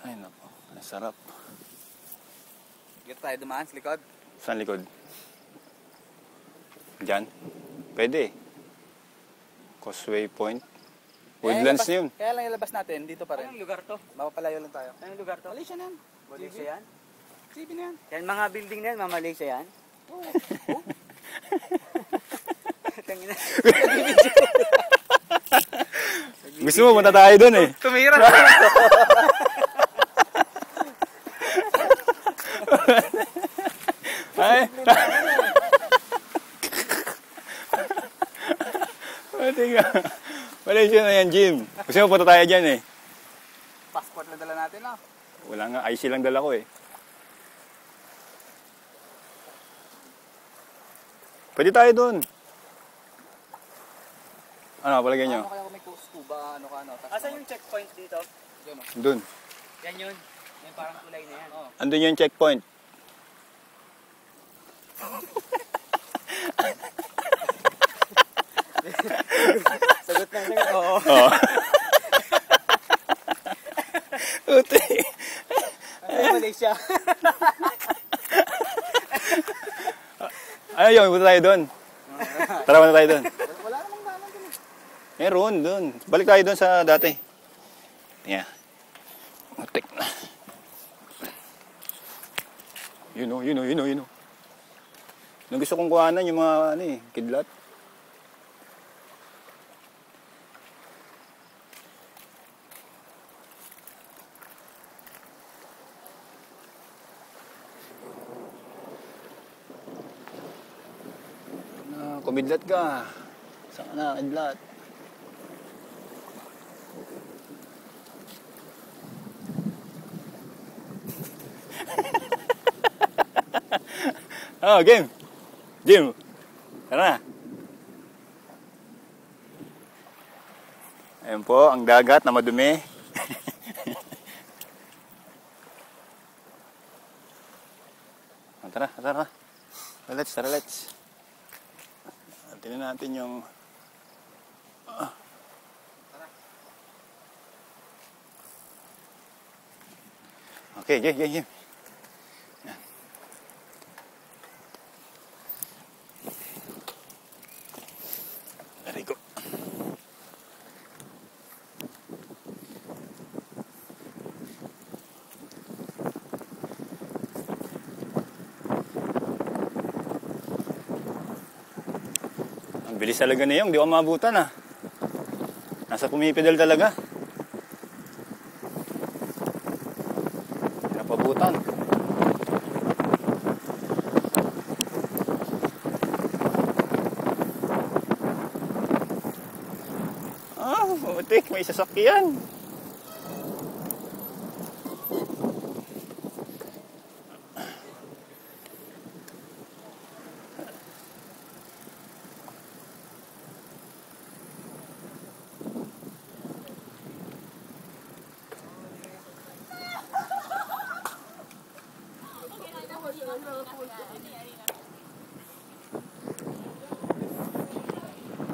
Ay, naku. Ang sarap. Dito tayo dumaan sa likod. Saan likod? Diyan? Pwede. Causeway Point. Woodlands na yun. Kaya lang ilabas natin, dito pa rin. Anong lugar to? Mapapalayo lang tayo. Anong lugar to? Malaysia na yan. Malaysia yan? GB na yan. Yan mga building na yan, mga Malaysia yan? Oo. Tangina. Gusto mo, punta tayo dun eh. Tumira. Ay. Malaysia na yan, Jim. Gusto mo, punta tayo dyan eh. Passport lang dala natin, no? Wala nga, IC lang dala ko eh. Pwede tayo dun. Ano, palagay nyo? Ano kaya kung may scuba, ano ka, ano? Asan yung checkpoint dito? Diyan, no? Dun. Yan yun. Yung parang kulay na yan. Oo. Andun yung checkpoint. Sagot na lang. Oo. Oo. Uti. Ay, Malaysia. Ano yun, punta tayo dun. Tara, punta tayo dun. Wala namang dalan dun eh. Meron, dun. Balik tayo dun sa dati. Yeah. Utik na. Yun o. Nung gusto kong kuhanan yung mga kidlat. Kumidlat ka. Saan ka na, kidlat? Oh, game. Jim. Tara na. Ayan po, ang dagat na madumi. Tara. Let's. Tingnan natin yung... Okay, game. There you go. Bilis talaga na yung, di ko maabutan ah. Nasa pumipedal talaga. Napabutan. Butik, may sasakyan.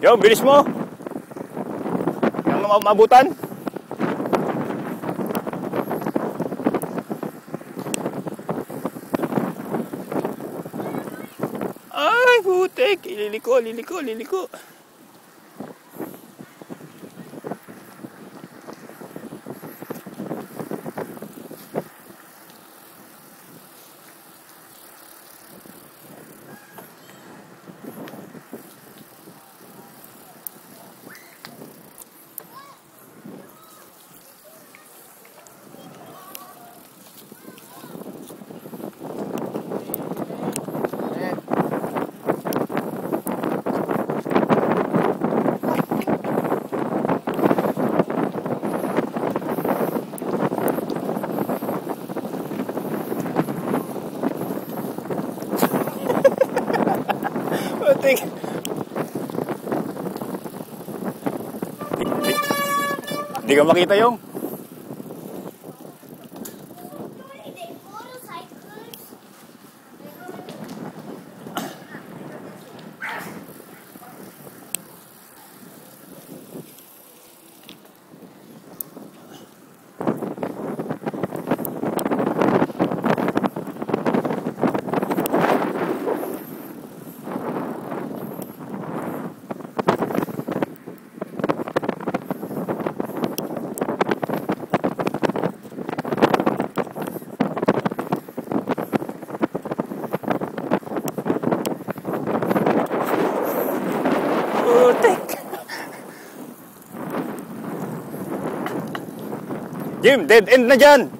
Yo, bilis mo. Yang mabutan. Ay, putek. Liliko. Putik. Di ka makita yung. Jim, dead end na dyan!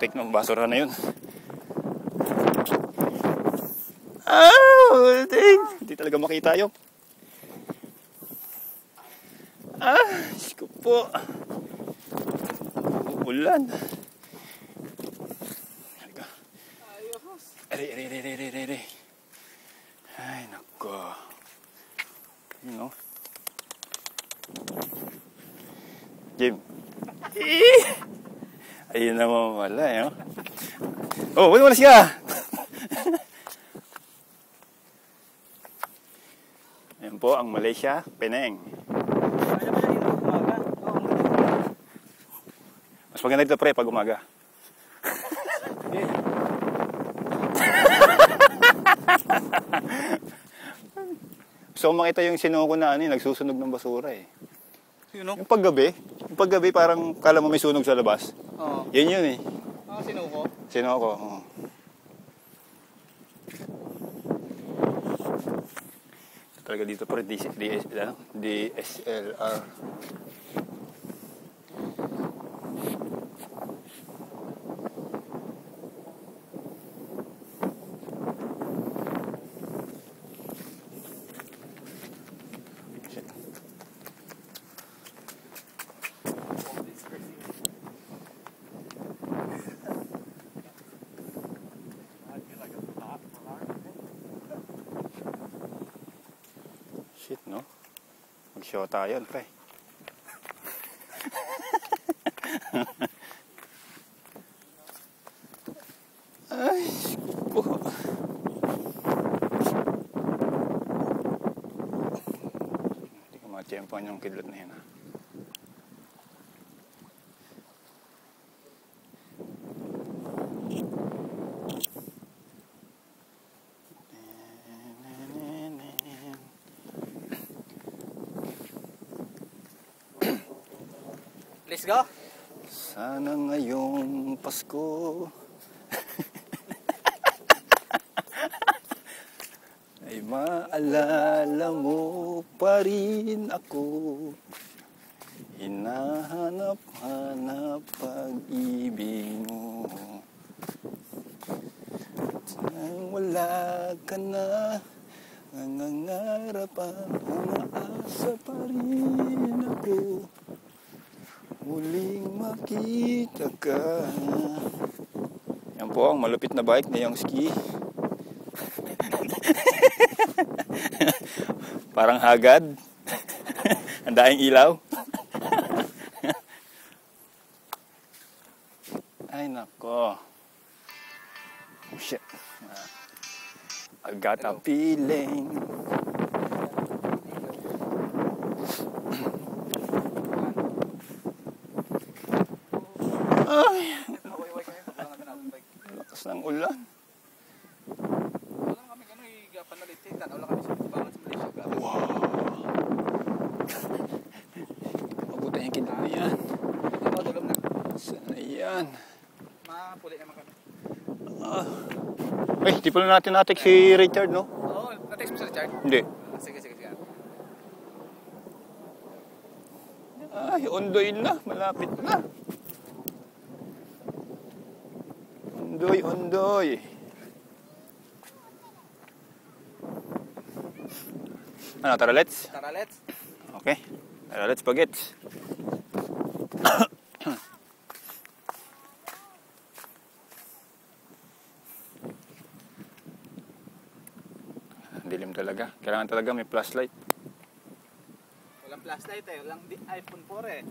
Take ng basura na yun. Hindi talaga makita yun. Diyos ko po. Ulan. Aray. Ay, nako. You know? Jim. Ayun naman wala, eh. Oh, wala siya. Ayan po ang Malaysia, Penang. Mas maganda dito, pre, pag umaga. So, makita yung sinuko na nagsusunog ng basura, eh. Yung paggabi, parang kala mo may sunog sa labas. Oo. Yun eh. Sinuko? Sinuko, oo. Talaga dito pa rin DSLR. Shit, no? Mag-shota yun, pre. Ay, po. Hindi ko matiyempoan yung kidlat na yun, ha? Let's go. Sana ngayong Pasko ay maalala mo pa rin ako. Hinahanap-hanap pag-ibig mo. Nang wala ka na, nangangarapan, umaasa pa rin ako. Muling makita ka. Yan po ang malupit na bike na yung ski. Parang hagad. Ang daing ilaw. Ay nako. Oh, shit. I got a feeling. Ay, lakas ng ulan. Wala kami panalit. Tanaw lang kami sa tubangan sa Malaysia. Wow. Mabuti yung kidlat na yan. Tulog na. Sana yan. Mapuli naman kami. Ay, di pala natin natik si Richard, no? Oo, na-text mo sa Richard? Hindi. Sige. Ay, ondoy na. Malapit na. Ondoy. Ano, tara let's? Tara, let's. Okay. Tara let's bagets. Dilim talaga. Kailangan talaga may flashlight. Walang flashlight eh. Walang iPhone 4 eh.